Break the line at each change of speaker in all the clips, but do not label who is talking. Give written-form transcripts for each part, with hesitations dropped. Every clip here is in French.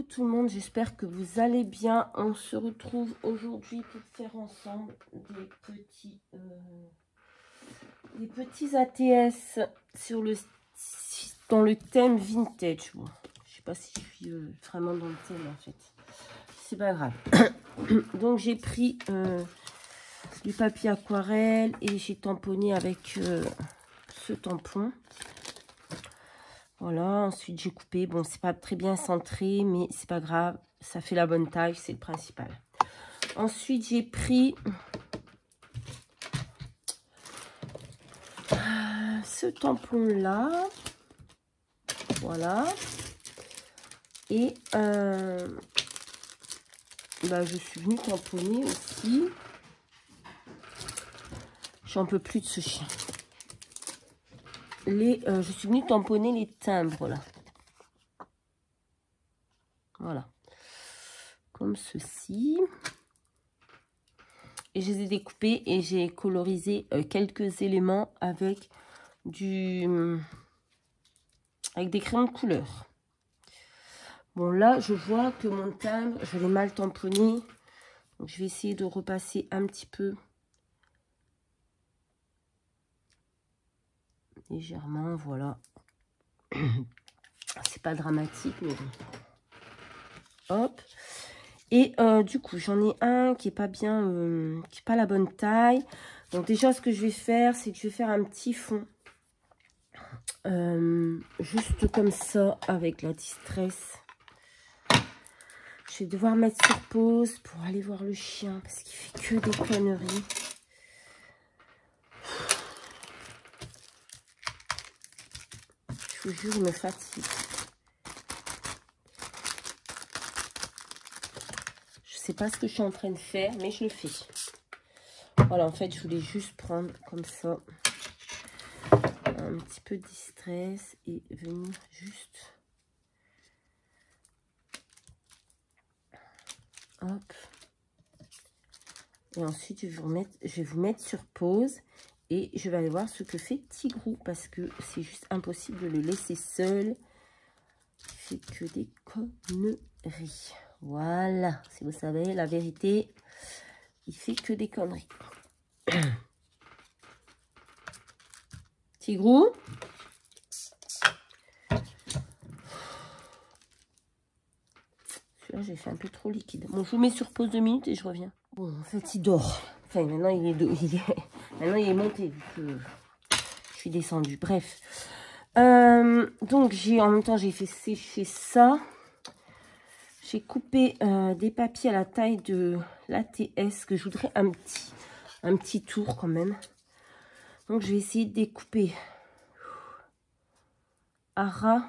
tout le monde, j'espère que vous allez bien. On se retrouve aujourd'hui pour faire ensemble des petits ATS sur dans le thème vintage. Bon, je sais pas si je suis vraiment dans le thème en fait. C'est pas grave. Donc j'ai pris du papier aquarelle et j'ai tamponné avec ce tampon. Voilà, ensuite j'ai coupé. Bon, c'est pas très bien centré, mais c'est pas grave. Ça fait la bonne taille, c'est le principal. Ensuite, j'ai pris ce tampon-là. Voilà. Et je suis venue tamponner aussi. J'en peux plus de ce chien. Je suis venue tamponner les timbres, là. Voilà. Comme ceci. Et je les ai découpés et j'ai colorisé quelques éléments avec des crayons de couleur. Bon, là, je vois que mon timbre, je l'ai mal tamponné. Donc, je vais essayer de repasser un petit peu. Légèrement, voilà. C'est pas dramatique, mais bon. Hop. Et du coup, j'en ai un qui est pas bien, qui est pas la bonne taille. Donc déjà, ce que je vais faire, c'est que je vais faire un petit fond. Juste comme ça, avec la Distress. Je vais devoir mettre sur pause pour aller voir le chien, parce qu'il fait que des conneries. Je vous jure, il me fatigue. Je sais pas ce que je suis en train de faire, mais je le fais. Voilà, en fait, je voulais juste prendre comme ça un petit peu de Distress et venir juste... Hop. Et ensuite, je vais vous mettre sur pause et je vais aller voir ce que fait Tigrou parce que c'est juste impossible de le laisser seul. Il fait que des conneries. Voilà, si vous savez la vérité, il fait que des conneries. Tigrou. Celui-là, j'ai fait un peu trop liquide. Bon, je vous mets sur pause 2 minutes et je reviens. Bon, en fait, il dort. Enfin, maintenant, maintenant, il est monté vu que je suis descendue. Bref. Donc, en même temps, j'ai fait sécher ça. J'ai coupé des papiers à la taille de l'ATS que je voudrais un petit tour quand même. Donc, je vais essayer de découper à ras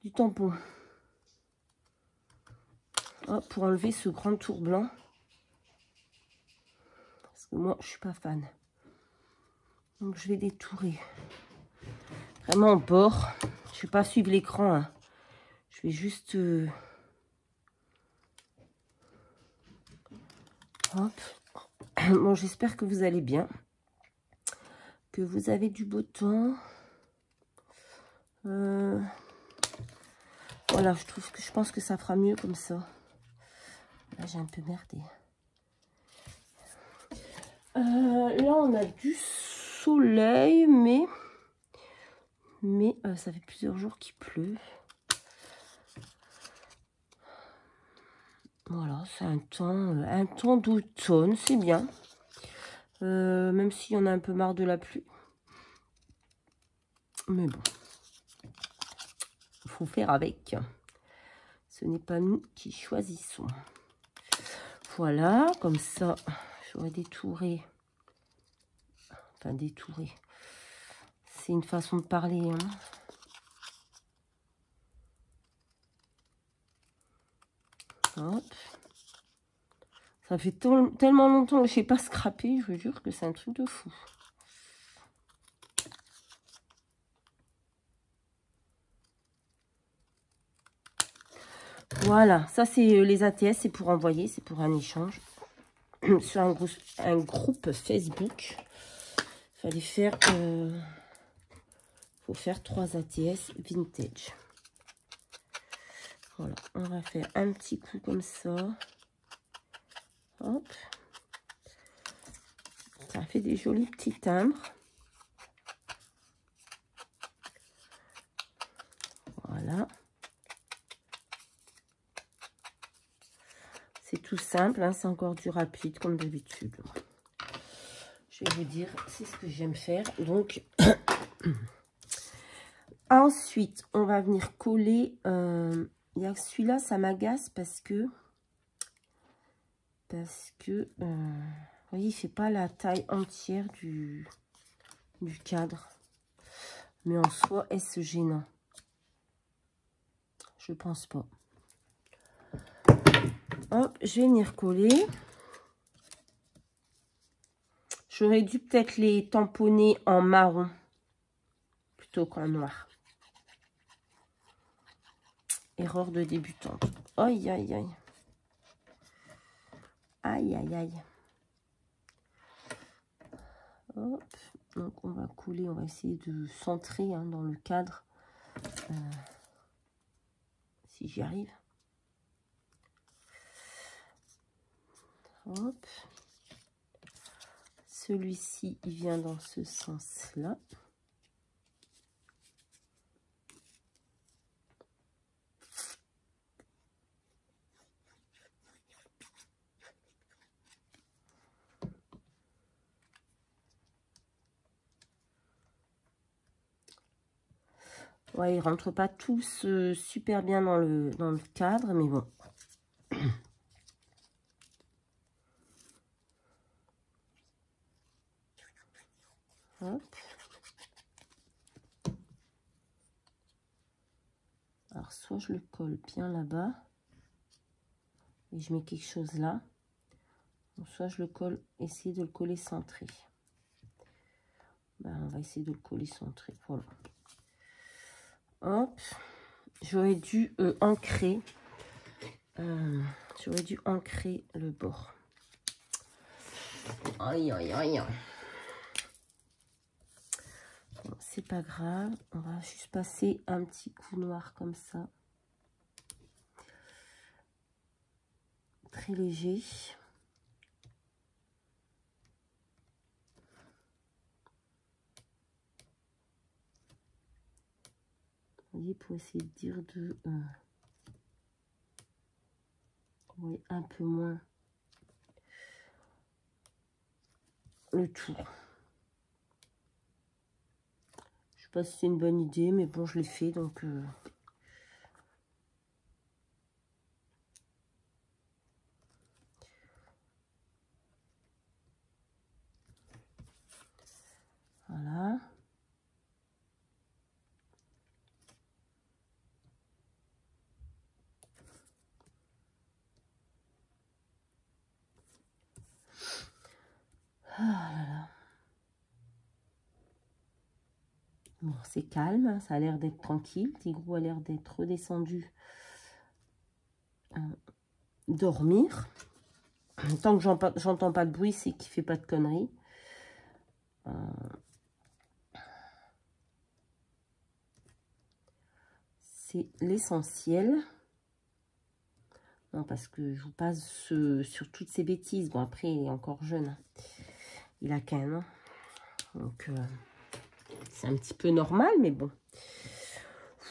du tampon. Hop, pour enlever ce grand tour blanc. Parce que moi, je suis pas fan. Donc, je vais détourer vraiment au bord. Je vais pas suivre l'écran. Hein. Je vais juste... Hop. Bon, j'espère que vous allez bien. Que vous avez du beau temps. Voilà, je pense que ça fera mieux comme ça. Là, j'ai un peu merdé. Là, on a du soleil, mais ça fait plusieurs jours qu'il pleut. Voilà, c'est un temps d'automne, c'est bien. Même si on a un peu marre de la pluie. Mais bon, il faut faire avec. Ce n'est pas nous qui choisissons. Voilà, comme ça, j'aurais détouré. Enfin, détouré. C'est une façon de parler. Hein. Hop. Ça fait tellement longtemps que je ne sais pas scraper. Je vous jure que c'est un truc de fou. Voilà, ça c'est les ATS, c'est pour envoyer, c'est pour un échange sur un groupe Facebook. Il fallait faire, faut faire 3 ATS vintage. Voilà, on va faire un petit coup comme ça. Hop. Ça fait des jolis petits timbres. Voilà. C'est tout simple, hein, c'est encore du rapide comme d'habitude. Je vais vous dire, c'est ce que j'aime faire. Donc, ensuite, on va venir coller. Il y a celui-là, ça m'agace parce que, vous voyez, il fait pas la taille entière du cadre. Mais en soi, est-ce gênant? Je pense pas. Hop, je vais venir coller. J'aurais dû peut-être les tamponner en marron plutôt qu'en noir. Erreur de débutante. Aïe, aïe, aïe. Aïe, aïe, aïe. Hop. Donc, on va coller, on va essayer de centrer hein, dans le cadre. Si j'y arrive. Hop. Celui-ci, il vient dans ce sens-là. Ouais, ils rentrent pas tous super bien dans le cadre, mais bon. Hop. Alors, soit je le colle bien là-bas, et je mets quelque chose là, soit je le colle, essayer de le coller centré. Ben, on va essayer de le coller centré, voilà. Hop. J'aurais dû ancrer. J'aurais dû ancrer le bord. Aïe, aïe, aïe. Bon, c'est pas grave. On va juste passer un petit coup noir comme ça. Très léger. Vous voyez, pour essayer de dire de... oui, un peu moins le tour. Je sais pas si c'est une bonne idée, mais bon, je l'ai fait, donc... Voilà. Ah là là. Bon, c'est calme, ça a l'air d'être tranquille. Tigrou a l'air d'être redescendu dormir. Tant que j'entends pas de bruit, c'est qu'il fait pas de conneries. C'est l'essentiel. Non, parce que je vous passe sur toutes ces bêtises. Bon, après, il est encore jeune. Il a 15 ans. Donc, c'est un petit peu normal, mais bon.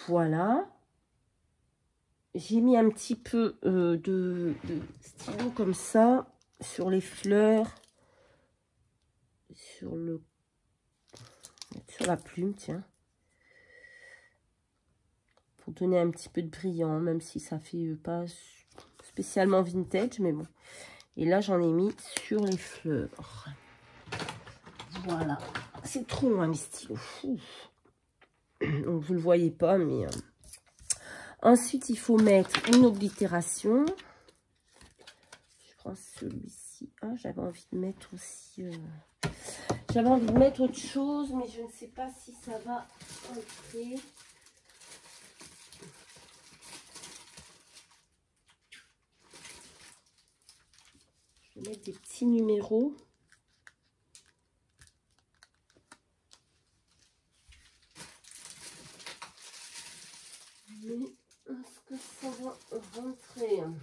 Voilà. J'ai mis un petit peu de stylo comme ça sur les fleurs. Sur la plume, tiens. Pour donner un petit peu de brillant, même si ça fait pas spécialement vintage, mais bon. Et là, j'en ai mis sur les fleurs. Voilà. C'est trop loin, les stylos. Donc, vous ne le voyez pas, mais... Ensuite, il faut mettre une oblitération. Je prends celui-ci. Ah, j'avais envie de mettre aussi... J'avais envie de mettre autre chose, mais je ne sais pas si ça va entrer. Je vais mettre des petits numéros. Mais est-ce que ça va trouver. Hein.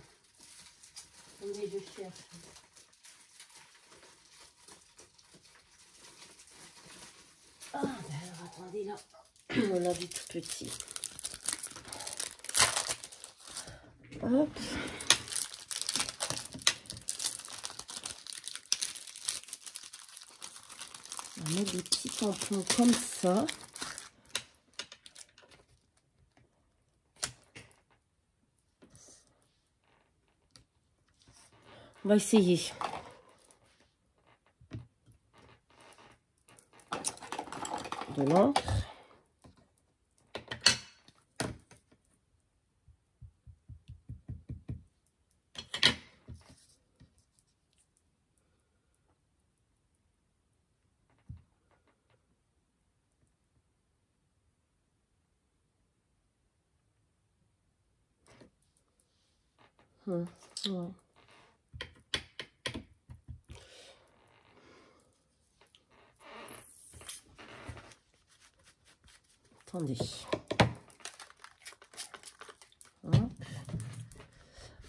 Attendez, je cherche. Ah, ben alors attendez là. On a vu tout petit. Hop. On va mettre des petits tampons comme ça. On va essayer. De l'encre. Ouais. Attendez. Hop.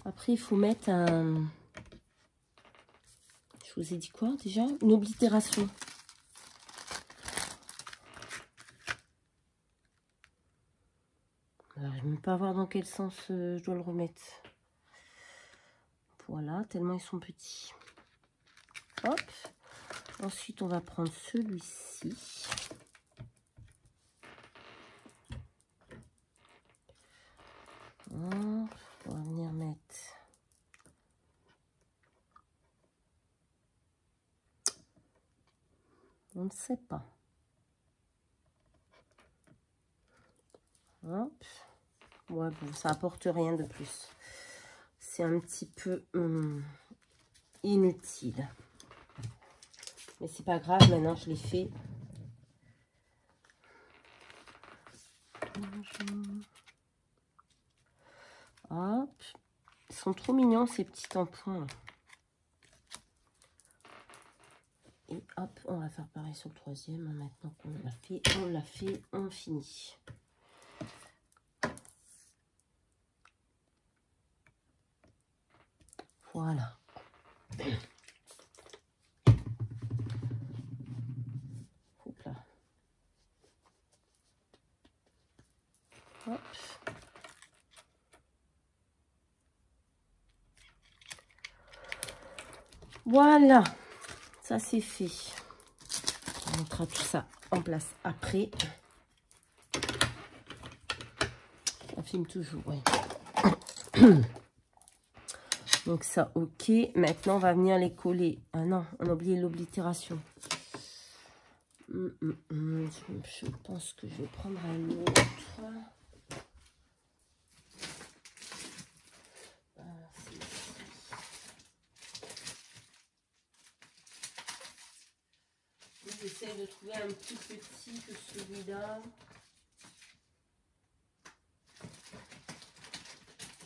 Après, il faut mettre un... Je vous ai dit quoi déjà? Une oblitération. Alors, je ne vais même pas voir dans quel sens je dois le remettre. Voilà, tellement ils sont petits. Hop. Ensuite, on va prendre celui-ci. On va venir mettre... On ne sait pas. Hop. Ouais, bon, ça apporte rien de plus. C'est un petit peu inutile. Mais c'est pas grave, maintenant je l'ai fait. Hop. Ils sont trop mignons ces petits tampons. Et hop, on va faire pareil sur le troisième. Maintenant qu'on l'a fait, on finit. Voilà. Hop là. Hop. Voilà. Ça c'est fait. On mettra tout ça en place après. Ça filme toujours, oui. Donc ça, ok. Maintenant, on va venir les coller. Ah non, on a oublié l'oblitération. Je pense que je vais prendre un autre. J'essaie de trouver un plus petit que celui-là.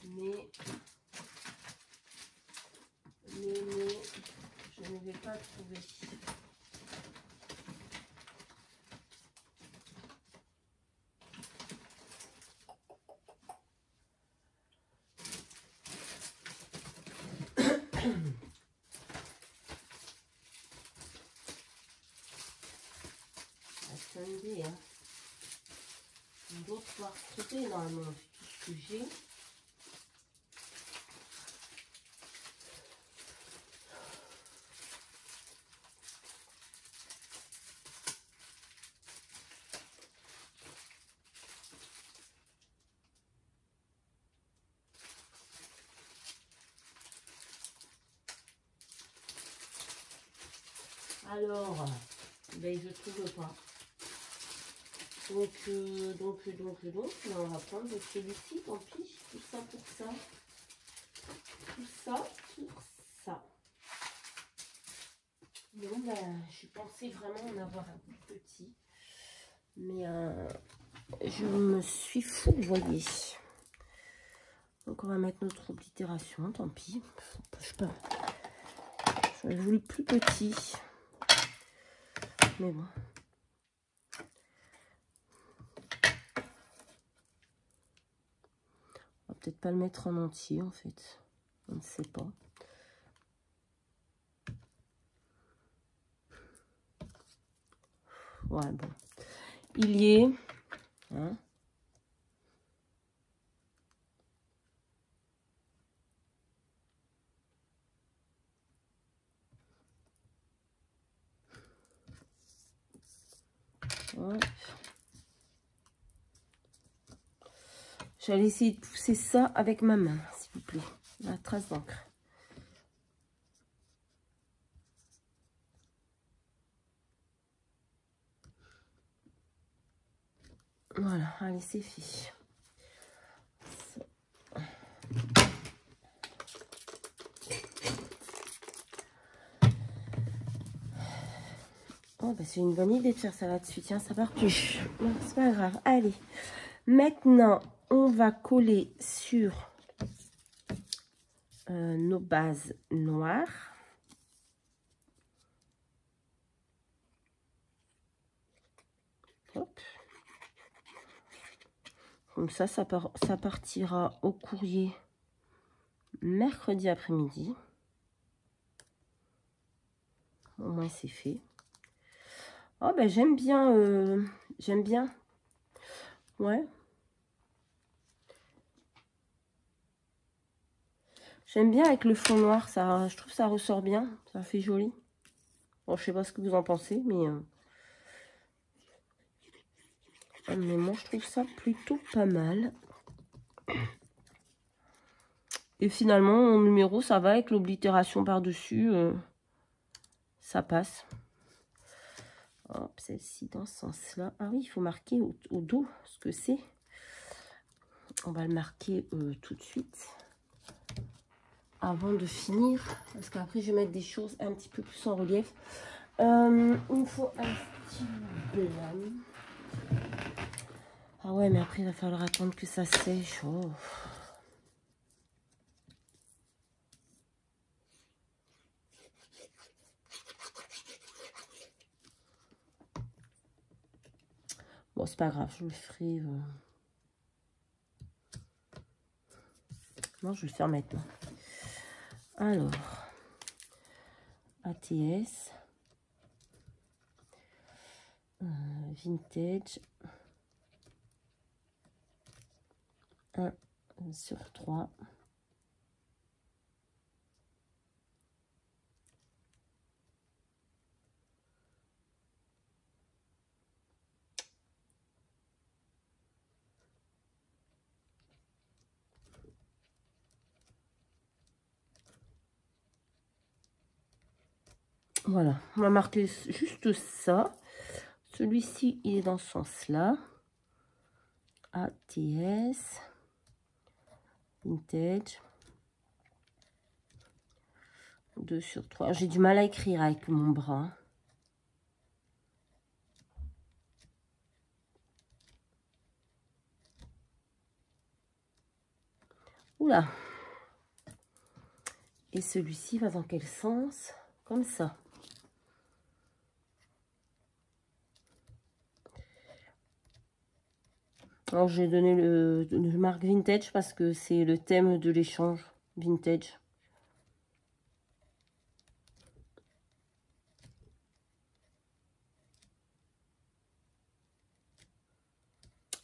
Mais je ne vais pas trouver. Attendez, hein. On doit pouvoir trouver normalement tout ce que j'ai. Alors, ben je trouve pas. Donc, on va prendre celui-ci, tant pis. Tout ça pour ça. Tout ça pour ça. Donc, ben, je pensais vraiment en avoir un plus petit. Mais je me suis fourvoyée. Donc, on va mettre notre oblitération, tant pis. Je sais pas. J'aurais voulu plus petit. Mais bon. peut-être pas le mettre en entier, en fait. On ne sait pas. Ouais, bon. Il y est. Hein. Ouais. J'allais essayer de pousser ça avec ma main, s'il vous plaît. La trace d'encre. Voilà, allez, c'est fait. Oh, bah, c'est une bonne idée de faire ça là-dessus. Tiens, ça part plus. Non, c'est pas grave. Allez. Maintenant, on va coller sur nos bases noires. Hop. Comme ça, ça partira au courrier mercredi après-midi. Au moins, c'est fait. Oh, ben, j'aime bien. J'aime bien. Ouais. J'aime bien avec le fond noir. Ça, je trouve que ça ressort bien. Ça fait joli. Bon, je sais pas ce que vous en pensez, mais moi, je trouve ça plutôt pas mal. Et finalement, mon numéro, ça va avec l'oblitération par-dessus. Ça passe. Hop, celle-ci dans ce sens-là. Ah oui, il faut marquer au dos ce que c'est. On va le marquer tout de suite. Avant de finir. Parce qu'après, je vais mettre des choses un petit peu plus en relief. Il me faut un stylo blanc. Ah ouais, mais après, il va falloir attendre que ça sèche. Oh. Bon, c'est pas grave, je le ferai. Non, je vais le faire maintenant. Alors, ATS, Vintage, 1/3. Voilà, on va marquer juste ça. Celui-ci, il est dans ce sens-là. ATS, Vintage, 2/3. J'ai du mal à écrire avec mon bras. Oula. Et celui-ci va dans quel sens? Comme ça. Alors, j'ai donné le marque Vintage parce que c'est le thème de l'échange Vintage.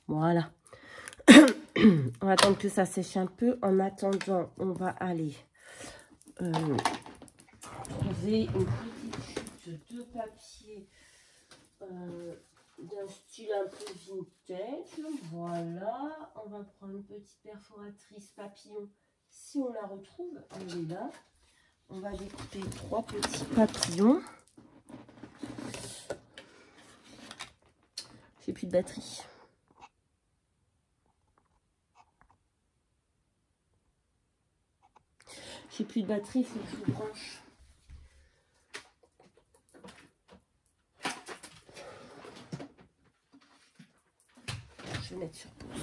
Voilà. On va attendre que ça sèche un peu. En attendant, on va aller trouver une petite chute de papier d'un style un peu vintage. Voilà. On va prendre une petite perforatrice papillon. Si on la retrouve, elle est là. On va découper 3 petits papillons. J'ai plus de batterie. J'ai plus de batterie, il faut que je le branche. Je vais mettre sur pause.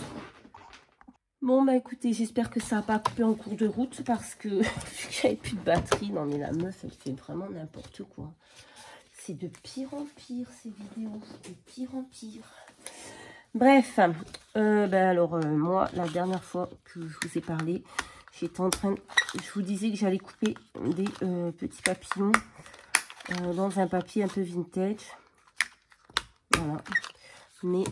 Bon, bah écoutez, j'espère que ça n'a pas coupé en cours de route parce que vu que j'avais plus de batterie. Non, mais la meuf, elle fait vraiment n'importe quoi. C'est de pire en pire, ces vidéos. De pire en pire. Bref, moi, la dernière fois que je vous ai parlé, j'étais en train, je vous disais que j'allais couper des petits papillons dans un papier un peu vintage. Voilà. Mais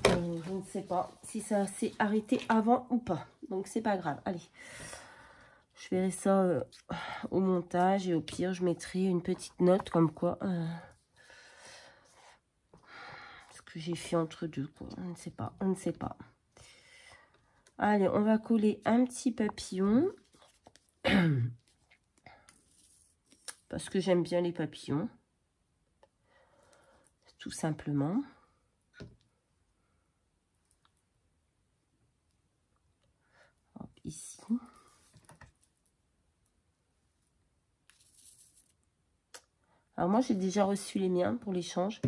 je ne sais pas si ça s'est arrêté avant ou pas. Donc, c'est pas grave. Allez, je verrai ça au montage. Et au pire, je mettrai une petite note comme quoi... ce que j'ai fait entre deux, quoi. On ne sait pas. On ne sait pas. Allez, on va coller un petit papillon. Parce que j'aime bien les papillons. Tout simplement. Hop, ici. Alors moi, j'ai déjà reçu les miens pour l'échange.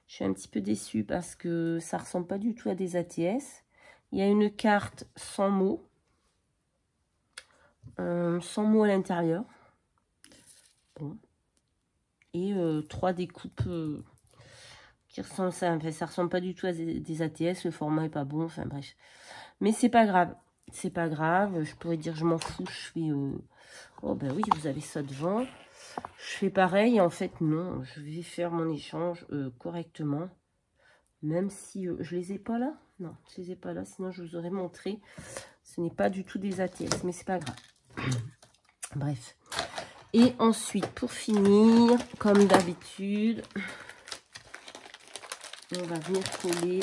Je suis un petit peu déçue parce que ça ressemble pas du tout à des ATS. Il y a une carte sans mots. Sans mots à l'intérieur. Bon. Et 3 découpes qui ressemblent à ça. Enfin, ça ressemble pas du tout à des ATS. Le format est pas bon. Enfin bref. Mais c'est pas grave. C'est pas grave. Je pourrais dire je m'en fous. Je fais... Oh ben oui, vous avez ça devant. Je fais pareil. En fait, non. Je vais faire mon échange correctement. Même si je les ai pas là. Non, je les ai pas là. Sinon, je vous aurais montré. Ce n'est pas du tout des ATS. Mais c'est pas grave. Bref. Et ensuite, pour finir, comme d'habitude, on va venir coller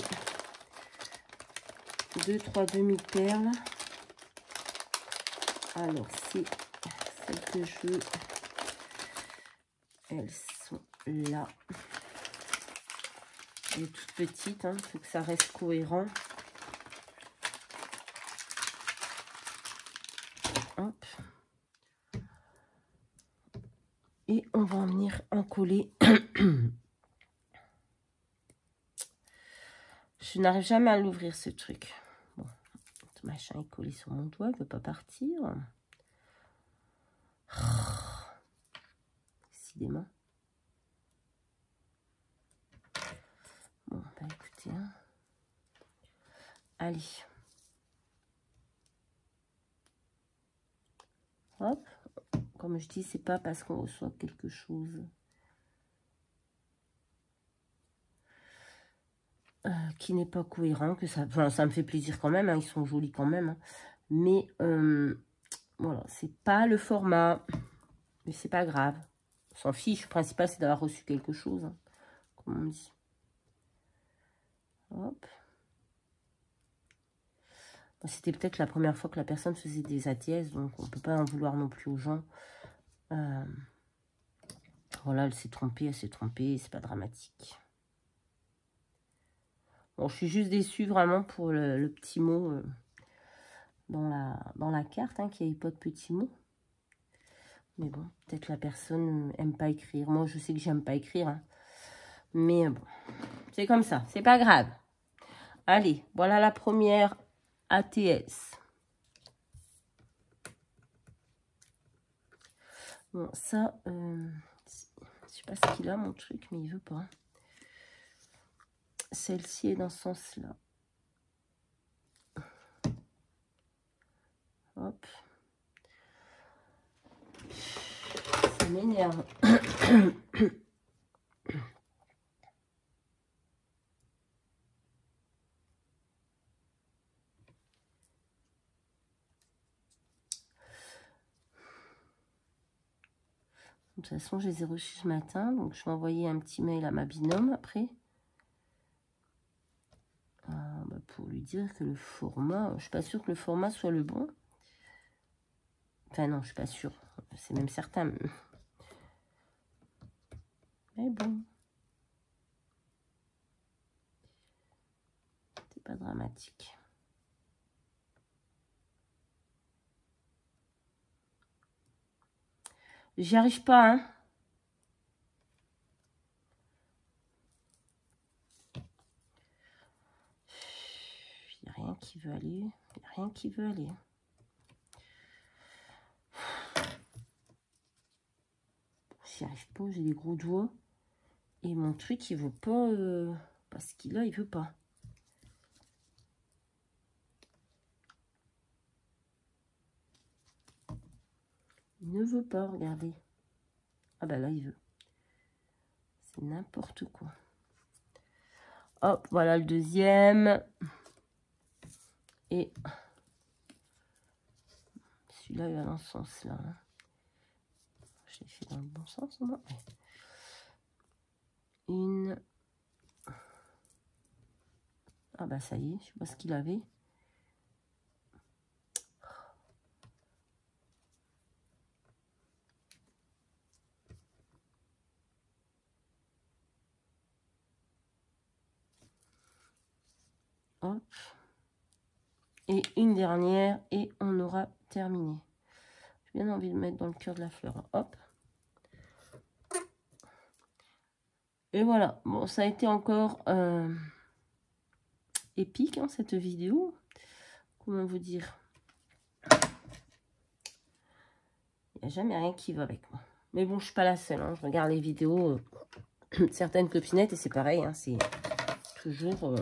2-3 demi-perles. Alors, c'est celles que je veux. Elles sont là. Les toutes petites, il faut que ça reste cohérent. Hop. Et on va en venir en coller. Je n'arrive jamais à l'ouvrir, ce truc. Bon, ce machin est collé sur mon doigt, il ne veut pas partir. Décidément. Bon, bah écoutez. Allez. Hop. Comme je dis, c'est pas parce qu'on reçoit quelque chose qui n'est pas cohérent que ça... Enfin, ça me fait plaisir quand même. Ils sont jolis quand même. Mais voilà, c'est pas le format. Mais c'est pas grave. On s'en fiche. Le principal, c'est d'avoir reçu quelque chose. Comme on dit. Hop. Bon, c'était peut-être la première fois que la personne faisait des ATS. Donc, on peut pas en vouloir non plus aux gens. Voilà, elle s'est trompée. C'est pas dramatique. Bon, je suis juste déçue vraiment pour le petit mot dans la carte, qu'il n'y ait pas de petits mots. Mais bon, peut-être la personne n'aime pas écrire. Moi, je sais que j'aime pas écrire. Mais bon, c'est comme ça. C'est pas grave. Allez, voilà la première ATS. Bon, ça, je sais pas ce qu'il a, mon truc, mais il veut pas. Celle-ci est dans ce sens-là. Hop. Ça m'énerve. De toute façon, je les ai reçus ce matin, donc je vais envoyer un petit mail à ma binôme après. Pour lui dire que le format, je suis pas sûre que le format soit le bon. Enfin non, je suis pas sûre, c'est même certain. Mais bon, c'est pas dramatique. J'y arrive pas, hein. Il n'y a rien qui veut aller. Il n'y a rien qui veut aller. J'y arrive pas, j'ai des gros doigts. Et mon truc, il veut pas... parce qu'il a, il veut pas. Il ne veut pas, regardez. Ah bah là, il veut. C'est n'importe quoi. Hop, voilà le deuxième. Et celui-là, il va dans ce sens-là. Hein. Je l'ai fait dans le bon sens, moi. Une. Ah bah ça y est, je sais pas ce qu'il avait. Hop. Et une dernière et on aura terminé. J'ai bien envie de mettre dans le cœur de la fleur. Hop. Et voilà. Bon, ça a été encore épique, hein, cette vidéo. Comment vous dire? Il n'y a jamais rien qui va avec moi. Mais bon, je suis pas la seule. Hein. Je regarde les vidéos de certaines copinettes et c'est pareil. Hein, c'est toujours... En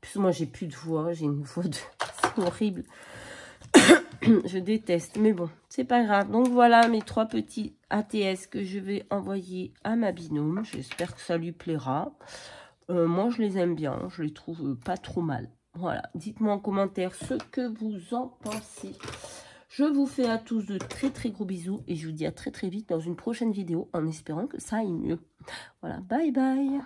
plus, moi, j'ai plus de voix. J'ai une voix de... C'est horrible. Je déteste. Mais bon, c'est pas grave. Donc, voilà mes 3 petits ATS que je vais envoyer à ma binôme. J'espère que ça lui plaira. Moi, je les aime bien. Je les trouve pas trop mal. Voilà. Dites-moi en commentaire ce que vous en pensez. Je vous fais à tous de très très gros bisous. Et je vous dis à très très vite dans une prochaine vidéo en espérant que ça aille mieux. Voilà. Bye bye.